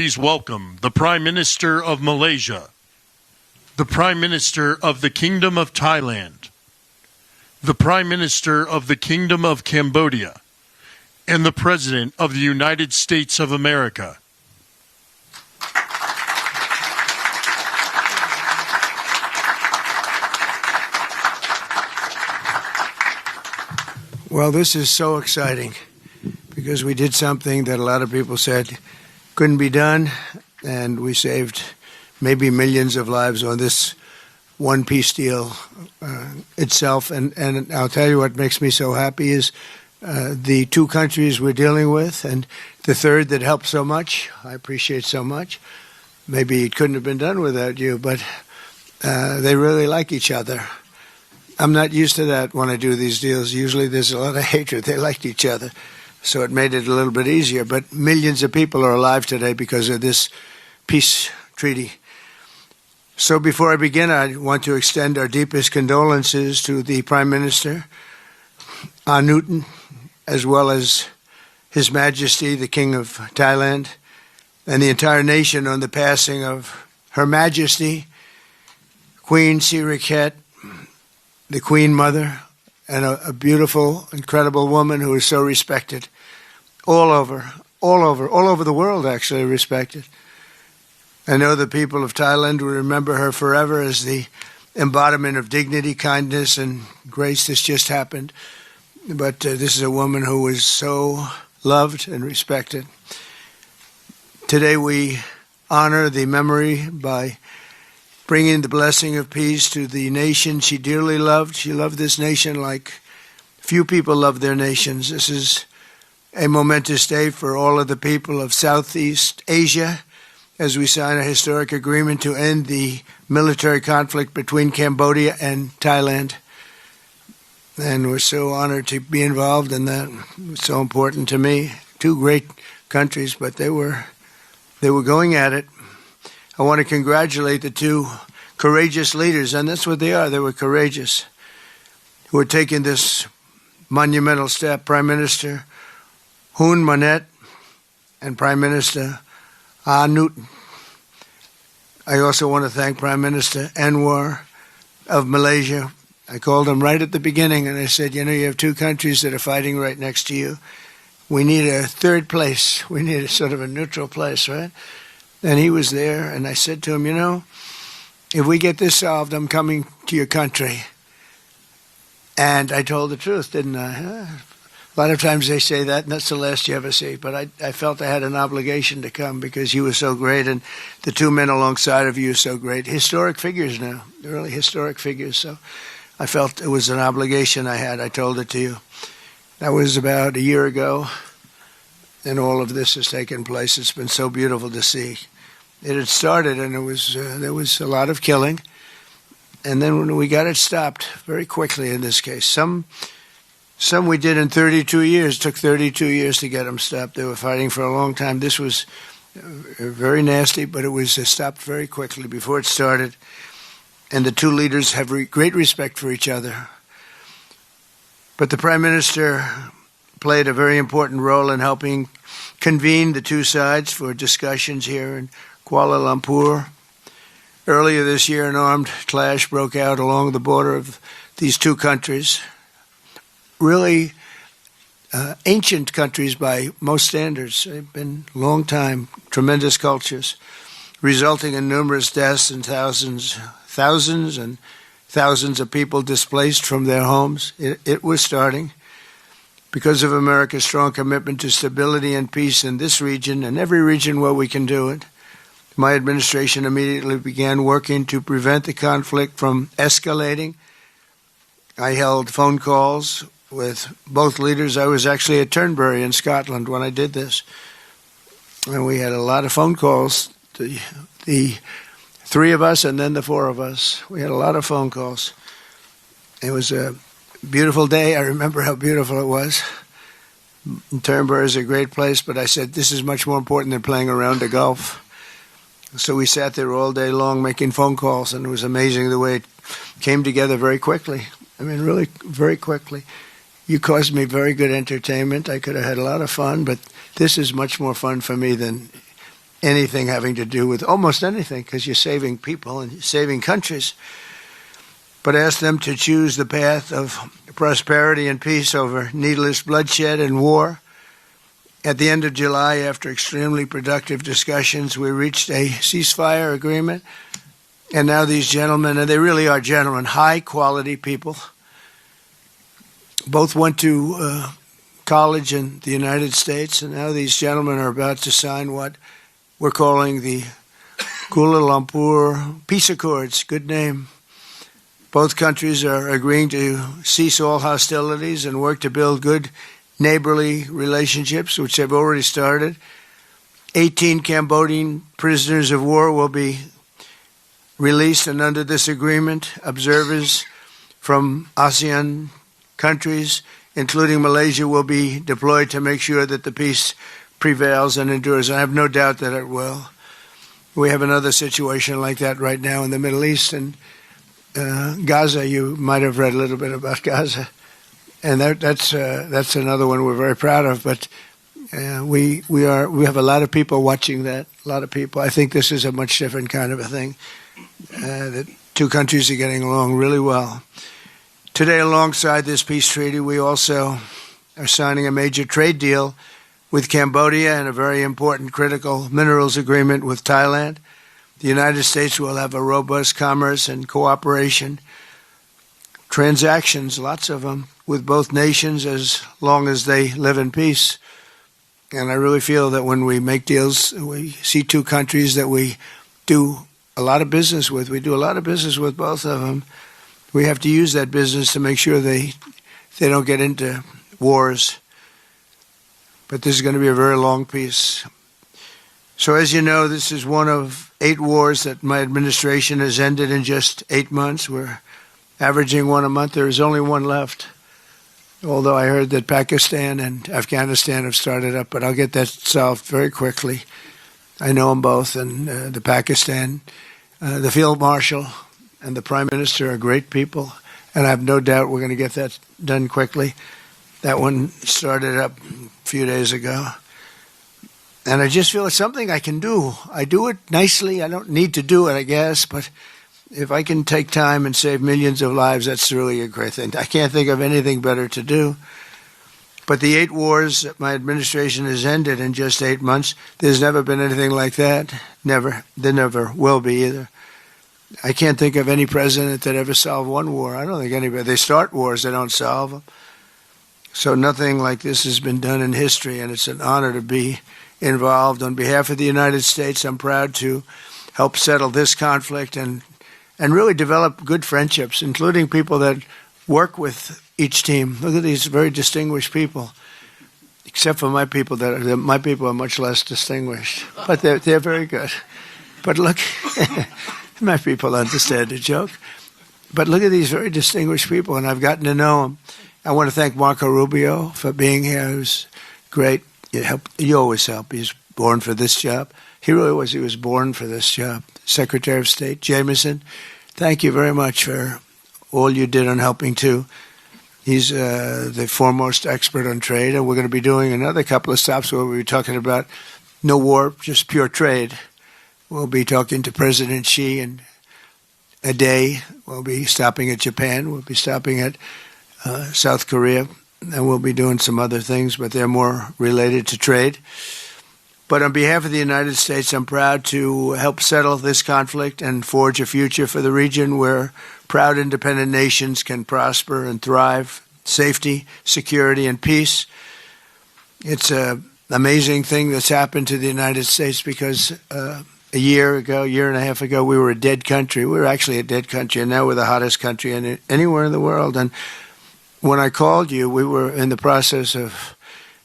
Please welcome the Prime Minister of Malaysia, the Prime Minister of the Kingdom of Thailand, the Prime Minister of the Kingdom of Cambodia, and the President of the United States of America. Well, this is so exciting because we did something that a lot of people said couldn't be done, and we saved maybe millions of lives on this one peace deal itself. And I'll tell you what makes me so happy is the two countries we're dealing with, and the third that helped so much. I appreciate so much. Maybe it couldn't have been done without you, but they really like each other. I'm not used to that when I do these deals. Usually there's a lot of hatred. They liked each other. So it made it a little bit easier. But millions of people are alive today because of this peace treaty. So before I begin, I want to extend our deepest condolences to the Prime Minister, Newton, as well as His Majesty, the King of Thailand, and the entire nation on the passing of Her Majesty, Queen Sirikhet, the Queen Mother, and a beautiful, incredible woman who is so respected all over the world, actually respected. I know the people of Thailand will remember her forever as the embodiment of dignity, kindness, and grace. This just happened. But this is a woman who was so loved and respected. Today we honor the memory by bringing the blessing of peace to the nation she dearly loved. She loved this nation like few people love their nations. This is a momentous day for all of the people of Southeast Asia as we sign a historic agreement to end the military conflict between Cambodia and Thailand. And we're so honored to be involved in that. It's so important to me. Two great countries, but they were going at it. I want to congratulate the two courageous leaders, and that's what they are. They were courageous, who are taking this monumental step. Prime Minister Hun Manet and Prime Minister Newton. I also want to thank Prime Minister Anwar of Malaysia. I called him right at the beginning, and I said, you have two countries that are fighting right next to you. We need a third place. We need a sort of a neutral place, right? And he was there, and I said to him, if we get this solved, I'm coming to your country. And I told the truth, didn't I? A lot of times they say that, and that's the last you ever see. But I felt I had an obligation to come because you were so great, and the two men alongside of you are so great. Historic figures now, really historic figures. So I felt it was an obligation I had. I told it to you. That was about a year ago. And all of this has taken place. It's been so beautiful to see. It had started, and there was a lot of killing. And then when we got it stopped very quickly in this case, some we did in 32 years. It took 32 years to get them stopped. They were fighting for a long time. This was very nasty, but it was stopped very quickly before it started. And the two leaders have great respect for each other. But the Prime Minister played a very important role in helping convene the two sides for discussions here in Kuala Lumpur. Earlier this year, an armed clash broke out along the border of these two countries, really ancient countries by most standards. They've been long time, tremendous cultures, resulting in numerous deaths and thousands and thousands of people displaced from their homes. It was starting. Because of America's strong commitment to stability and peace in this region and every region where we can do it, my administration immediately began working to prevent the conflict from escalating. I held phone calls with both leaders. I was actually at Turnberry in Scotland when I did this. And we had a lot of phone calls, the three of us and then the four of us. We had a lot of phone calls. It was a beautiful day. I remember how beautiful it was. Turnberry is a great place, but I said, this is much more important than playing around the golf. So we sat there all day long making phone calls, and it was amazing the way it came together very quickly. I mean, really very quickly. You caused me very good entertainment. I could have had a lot of fun, but this is much more fun for me than anything having to do with almost anything, because you're saving people and you're saving countries, but ask them to choose the path of prosperity and peace over needless bloodshed and war. At the end of July, after extremely productive discussions, we reached a ceasefire agreement. And now these gentlemen, and they really are gentlemen, high-quality people, both went to college in the United States, and now these gentlemen are about to sign what we're calling the Kuala Lumpur Peace Accords. Good name. Both countries are agreeing to cease all hostilities and work to build good neighborly relationships, which have already started. 18 Cambodian prisoners of war will be released, and under this agreement, observers from ASEAN countries, including Malaysia, will be deployed to make sure that the peace prevails and endures. I have no doubt that it will. We have another situation like that right now in the Middle East, and Gaza. You might have read a little bit about Gaza, and that's another one we're very proud of. But we have a lot of people watching that. A lot of people. I think this is a much different kind of a thing. That two countries are getting along really well. Today, alongside this peace treaty, we also are signing a major trade deal with Cambodia and a very important critical minerals agreement with Thailand. The United States will have a robust commerce and cooperation transactions, lots of them, with both nations as long as they live in peace. And I really feel that when we make deals, we see two countries that we do a lot of business with. We do a lot of business with both of them. We have to use that business to make sure they don't get into wars. But this is going to be a very long peace. So as you know, this is one of 8 wars that my administration has ended in just 8 months. We're averaging one a month. There is only one left, although I heard that Pakistan and Afghanistan have started up, but I'll get that solved very quickly. I know them both, and the Pakistan, the Field Marshal and the Prime Minister are great people, and I have no doubt we're going to get that done quickly. That one started up a few days ago. And I just feel it's something I can do. I do it nicely. I don't need to do it, I guess, but if I can take time and save millions of lives, that's really a great thing. I can't think of anything better to do. But the 8 wars that my administration has ended in just 8 months, there's never been anything like that. Never. There never will be either. I can't think of any president that ever solved one war. I don't think anybody. They start wars, they don't solve them. So nothing like this has been done in history, and it's an honor to be involved. On behalf of the United States, I'm proud to help settle this conflict and really develop good friendships, including people that work with each team. Look at these very distinguished people, except for my people. My people are much less distinguished, but they're very good. But look, my people understand the joke. But look at these very distinguished people, and I've gotten to know them. I want to thank Marco Rubio for being here. He was great. You always help. He's born for this job. He really was. He was born for this job. Secretary of State Jameson, thank you very much for all you did on helping too. He's the foremost expert on trade, and we're going to be doing another couple of stops where we'll be talking about no war, just pure trade. We'll be talking to President Xi in a day. We'll be stopping at Japan. We'll be stopping at South Korea, and we'll be doing some other things, but they're more related to trade. But on behalf of the United States, I'm proud to help settle this conflict and forge a future for the region where proud independent nations can prosper and thrive, safety, security, and peace. It's an amazing thing that's happened to the United States because a year and a half ago, we were a dead country. We were actually a dead country, and now we're the hottest country anywhere in the world. And when I called you, we were in the process of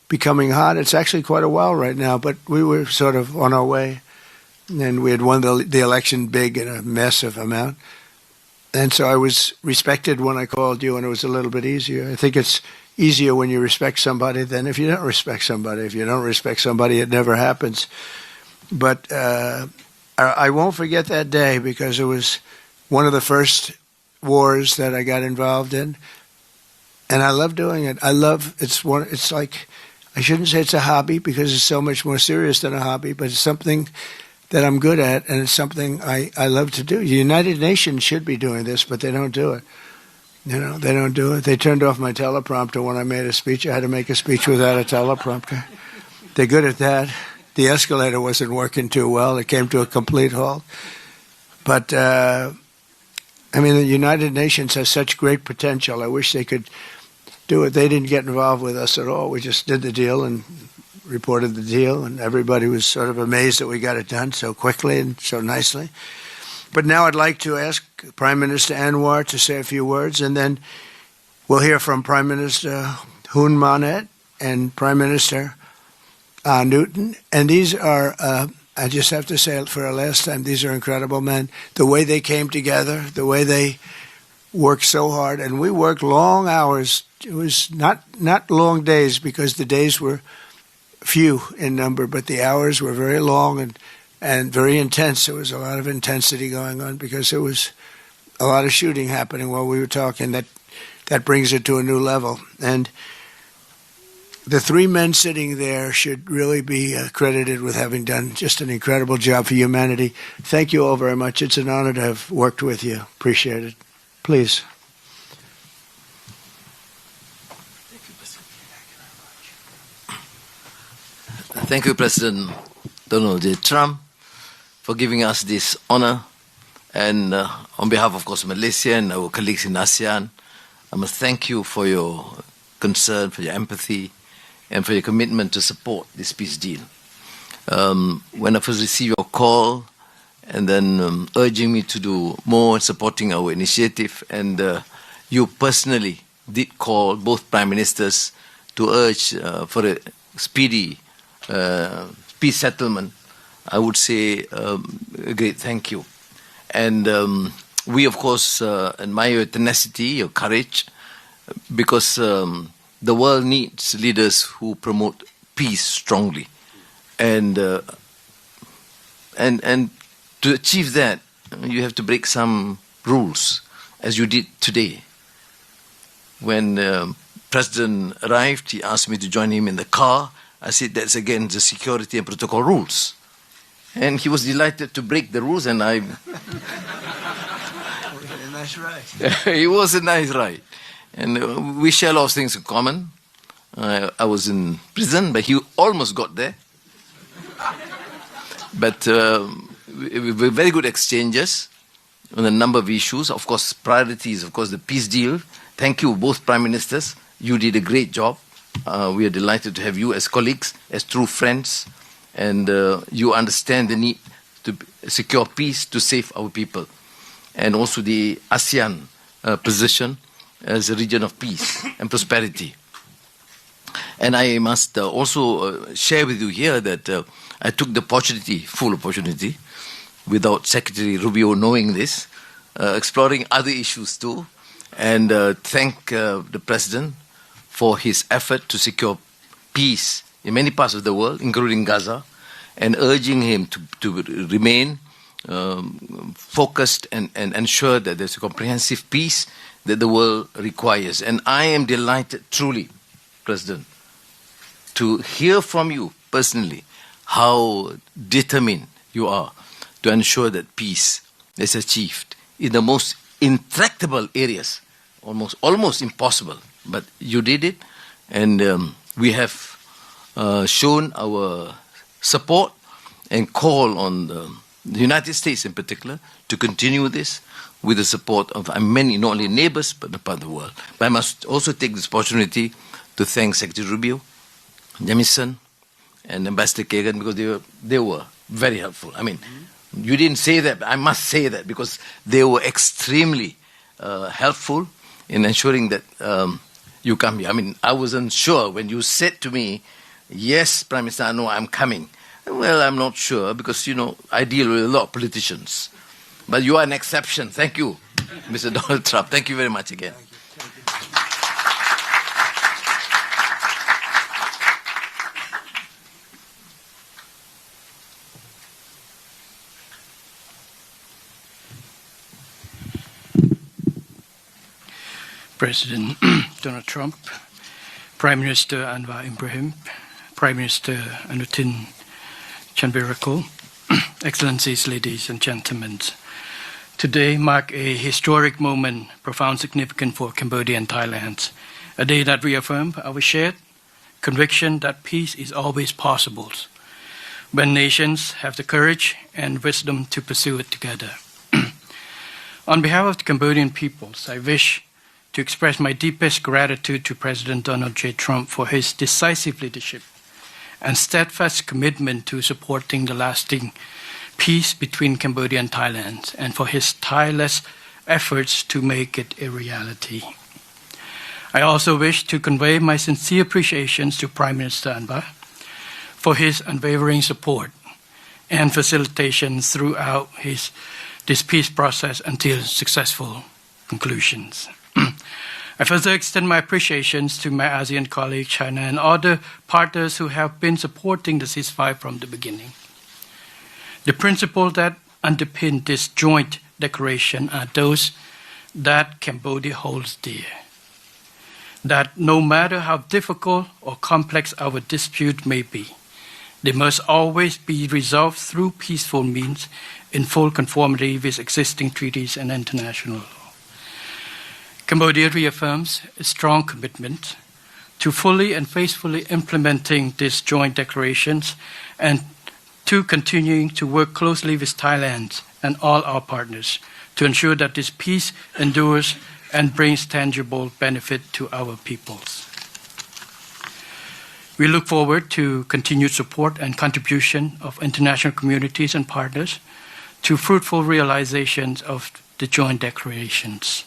becoming hot. It's actually quite a while right now, but we were sort of on our way. And we had won the election big in a massive amount. And so I was respected when I called you, and it was a little bit easier. I think it's easier when you respect somebody than if you don't respect somebody. If you don't respect somebody, it never happens. But I won't forget that day because it was one of the first wars that I got involved in. And I love doing it. It's like I shouldn't say it's a hobby because it's so much more serious than a hobby, but it's something that I'm good at, and it's something I love to do. The United Nations should be doing this, but they don't do it. You know, they don't do it. They turned off my teleprompter when I made a speech. I had to make a speech without a teleprompter. They're good at that. The escalator wasn't working too well. It came to a complete halt. But, I mean, the United Nations has such great potential. I wish they could do it. They didn't get involved with us at all. We just did the deal and reported the deal, and everybody was sort of amazed that we got it done so quickly and so nicely. But now I'd like to ask Prime Minister Anwar to say a few words, and then we'll hear from Prime Minister Hun Manet and Prime Minister Newton. And these are, I just have to say it for a last time, these are incredible men. The way they came together, the way they worked so hard, and we worked long hours. It was not long days because the days were few in number, but the hours were very long and very intense. There was a lot of intensity going on because there was a lot of shooting happening while we were talking. That brings it to a new level. And the three men sitting there should really be credited with having done just an incredible job for humanity. Thank you all very much. It's an honor to have worked with you. Appreciate it. Please. Thank you, President Donald J. Trump, for giving us this honor. And on behalf, of course, Malaysia and our colleagues in ASEAN, I must thank you for your concern, for your empathy, and for your commitment to support this peace deal. When I first received your call and then urging me to do more, supporting our initiative, and you personally did call both prime ministers to urge for a speedy peace settlement, I would say a great thank you. And we, of course, admire your tenacity, your courage, because the world needs leaders who promote peace strongly. And to achieve that, you have to break some rules, as you did today. When President arrived, he asked me to join him in the car. I said that's against the security and protocol rules. And he was delighted to break the rules, and I... It was a nice ride. It was a nice ride. And we share a lot of things in common. I was in prison, but he almost got there. But very good exchanges on a number of issues. Of course, priorities, of course, the peace deal. Thank you, both prime ministers. You did a great job. We are delighted to have you as colleagues, as true friends, and you understand the need to secure peace to save our people, and also the ASEAN position as a region of peace and prosperity. And I must also share with you here that I took the opportunity, full opportunity, without Secretary Rubio knowing this, exploring other issues too, and thank the President for his effort to secure peace in many parts of the world, including Gaza, and urging him to remain focused and ensure that there's a comprehensive peace that the world requires. And I am delighted, truly, President, to hear from you personally how determined you are to ensure that peace is achieved in the most intractable areas, almost impossible. But you did it, and we have shown our support and call on the United States in particular to continue this with the support of many, not only neighbors, but the part of the world. But I must also take this opportunity to thank Secretary Rubio, Jamieson, and Ambassador Kagan, because they were very helpful. I mean, you didn't say that, but I must say that, because they were extremely helpful in ensuring that you come here. I mean, I wasn't sure when you said to me, yes, Prime Minister, no, I'm coming. Well, I'm not sure, because, I deal with a lot of politicians. But you are an exception. Thank you, Mr. Donald Trump. Thank you very much again. President Donald Trump, Prime Minister Anwar Ibrahim, Prime Minister Anutin Chanvirakul, Excellencies, ladies and gentlemen. Today marks a historic moment, profound significance for Cambodia and Thailand, a day that reaffirms our shared conviction that peace is always possible when nations have the courage and wisdom to pursue it together. On behalf of the Cambodian peoples, I wish to express my deepest gratitude to President Donald J. Trump for his decisive leadership and steadfast commitment to supporting the lasting peace between Cambodia and Thailand, and for his tireless efforts to make it a reality. I also wish to convey my sincere appreciations to Prime Minister Anwar for his unwavering support and facilitation throughout this peace process until successful conclusions. I further extend my appreciations to my ASEAN colleague, China, and other partners who have been supporting the ceasefire from the beginning. The principles that underpin this joint declaration are those that Cambodia holds dear. That no matter how difficult or complex our dispute may be, they must always be resolved through peaceful means in full conformity with existing treaties and international law. Cambodia reaffirms a strong commitment to fully and faithfully implementing these joint declarations and to continuing to work closely with Thailand and all our partners to ensure that this peace endures and brings tangible benefit to our peoples. We look forward to continued support and contribution of international communities and partners to fruitful realizations of the joint declarations.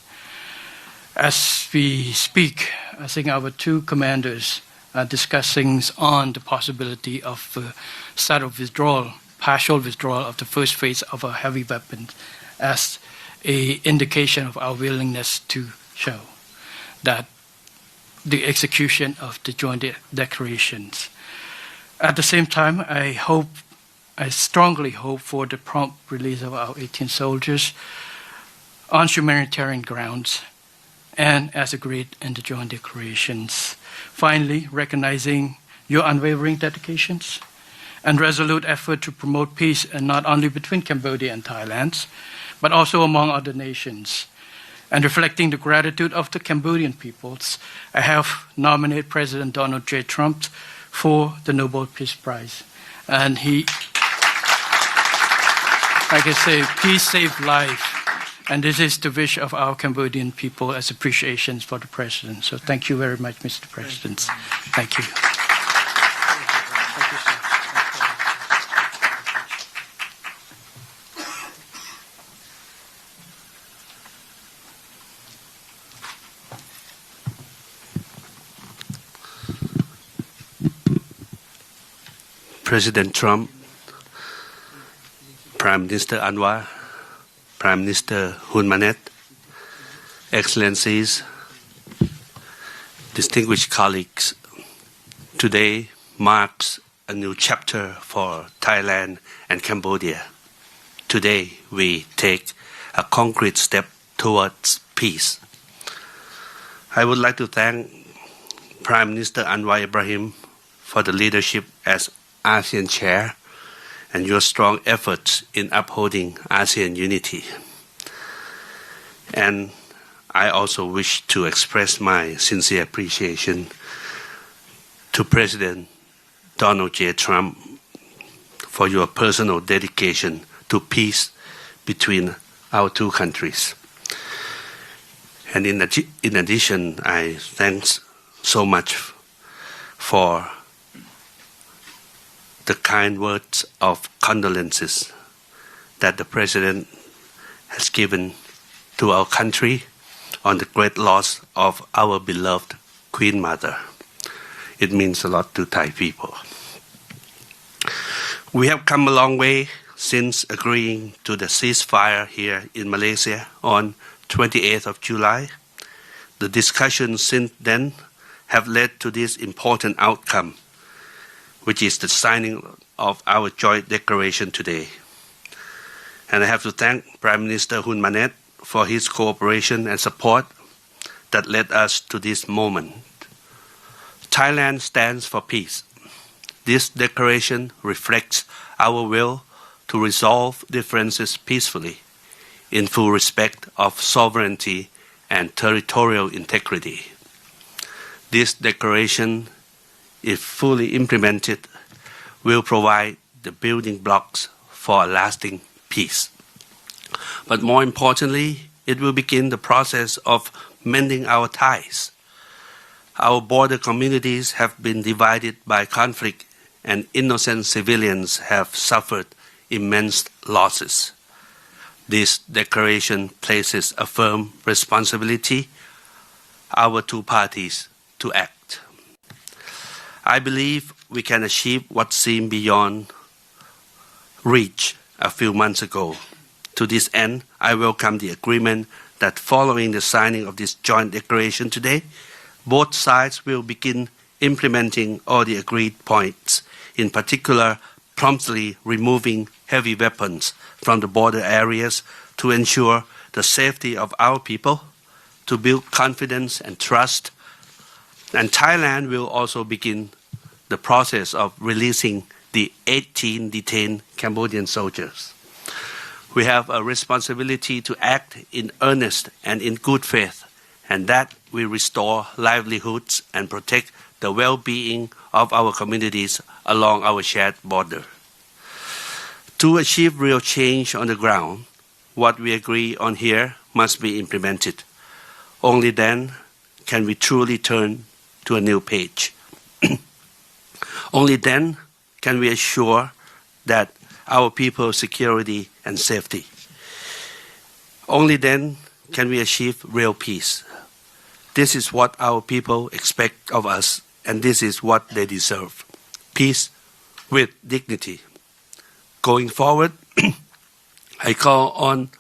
As we speak, I think our two commanders are discussing on the possibility of start of withdrawal, partial withdrawal of the first phase of our heavy weapons as an indication of our willingness to show that the execution of the joint declarations. At the same time, I strongly hope for the prompt release of our 18 soldiers on humanitarian grounds and as agreed in the joint declarations. Finally, recognizing your unwavering dedications and resolute effort to promote peace, and not only between Cambodia and Thailand, but also among other nations. And reflecting the gratitude of the Cambodian peoples, I have nominated President Donald J. Trump for the Nobel Peace Prize. And he, like I say, peace saved life. And this is the wish of our Cambodian people as appreciations for the President. So thank you very much, Mr. President. Thank you. President Trump, Prime Minister Anwar, Prime Minister Hun Manet, Excellencies, distinguished colleagues, today marks a new chapter for Thailand and Cambodia. Today we take a concrete step towards peace. I would like to thank Prime Minister Anwar Ibrahim for the leadership as ASEAN Chair and your strong efforts in upholding ASEAN unity. And I also wish to express my sincere appreciation to President Donald J. Trump for your personal dedication to peace between our two countries. And in addition, I thanks so much for the kind words of condolences that the President has given to our country on the great loss of our beloved Queen Mother. It means a lot to Thai people. We have come a long way since agreeing to the ceasefire here in Malaysia on 28th of July. The discussions since then have led to this important outcome, which is the signing of our joint declaration today. And I have to thank Prime Minister Hun Manet for his cooperation and support that led us to this moment. Thailand stands for peace. This declaration reflects our will to resolve differences peacefully, in full respect of sovereignty and territorial integrity. This declaration, if fully implemented, will provide the building blocks for a lasting peace. But more importantly, it will begin the process of mending our ties. Our border communities have been divided by conflict, and innocent civilians have suffered immense losses. This declaration places a firm responsibility on our two parties to act. I believe we can achieve what seemed beyond reach a few months ago. To this end, I welcome the agreement that following the signing of this joint declaration today, both sides will begin implementing all the agreed points, in particular promptly removing heavy weapons from the border areas to ensure the safety of our people, to build confidence and trust. And Thailand will also begin the process of releasing the 18 detained Cambodian soldiers. We have a responsibility to act in earnest and in good faith, and that we restore livelihoods and protect the well-being of our communities along our shared border. To achieve real change on the ground, what we agree on here must be implemented. Only then can we truly turn to a new page. Only then can we assure that our people's security and safety. Only then can we achieve real peace. This is what our people expect of us, and this is what they deserve. Peace with dignity. Going forward, I call on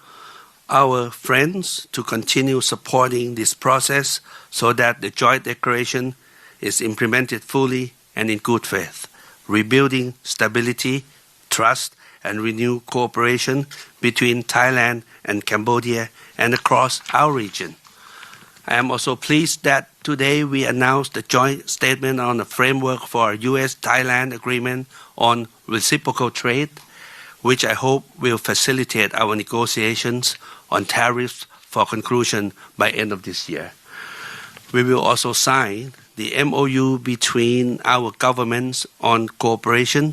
our friends to continue supporting this process so that the joint declaration is implemented fully and in good faith, rebuilding stability, trust, and renewed cooperation between Thailand and Cambodia and across our region. I am also pleased that today we announced the joint statement on a framework for a U.S.-Thailand agreement on reciprocal trade, which I hope will facilitate our negotiations on tariffs for conclusion by end of this year. We will also sign the MOU between our governments on cooperation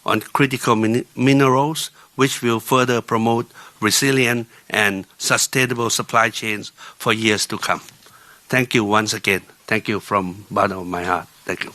on critical minerals, which will further promote resilient and sustainable supply chains for years to come. Thank you once again. Thank you from the bottom of my heart. Thank you.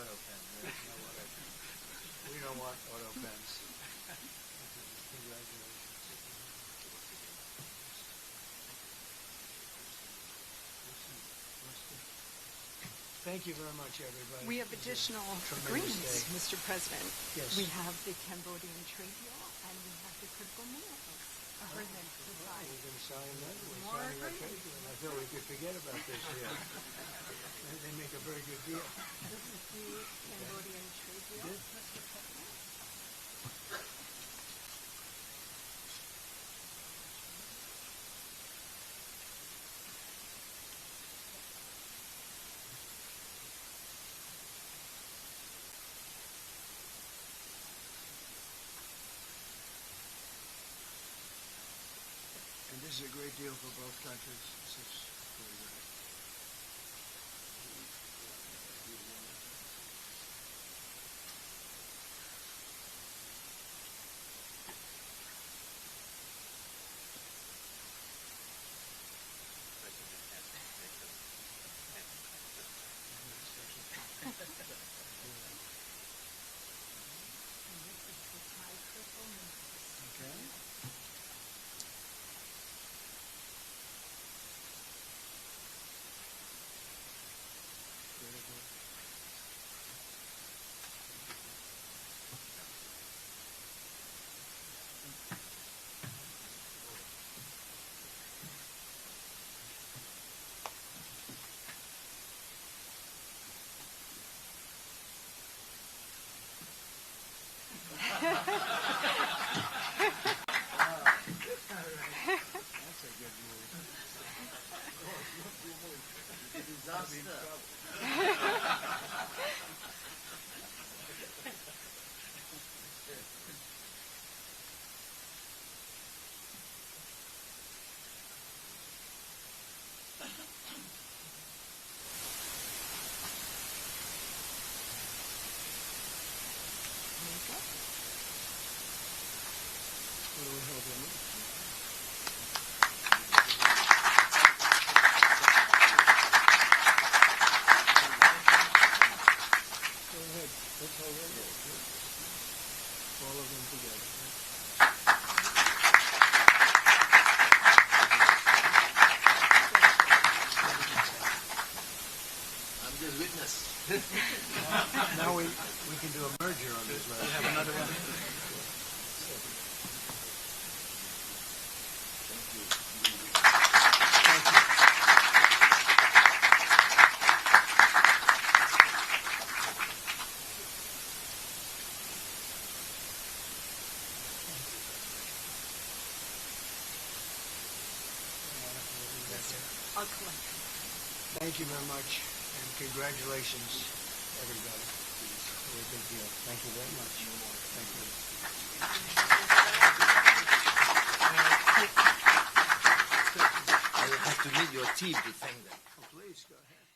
auto pen. We don't want auto pens. Thank you very much, everybody. We have additional Tremendous agreements, day. Mr. President. Yes. We have the Cambodian trade deal and we have the critical minerals agreement to sign. We're going to sign that. We're More signing our agreements. trade deal. I thought we could forget about this deal. They make a very good deal. This is the Cambodian trade deal, Mr. President. And this is a great deal for both countries. This is very great. And this is the Thai critical minerals. Okay. Very good. That's a good move. Disaster. There you go. What do we hold them up? Go ahead. Let's hold them up. All of them together. I'm just witness. Now we can do a merger on this last. Have another one. I'll collect them. Thank you very much, and congratulations, everybody. Very big deal. Thank you very much. Thank you. I will have to meet your team to thank them. Oh, please, go ahead.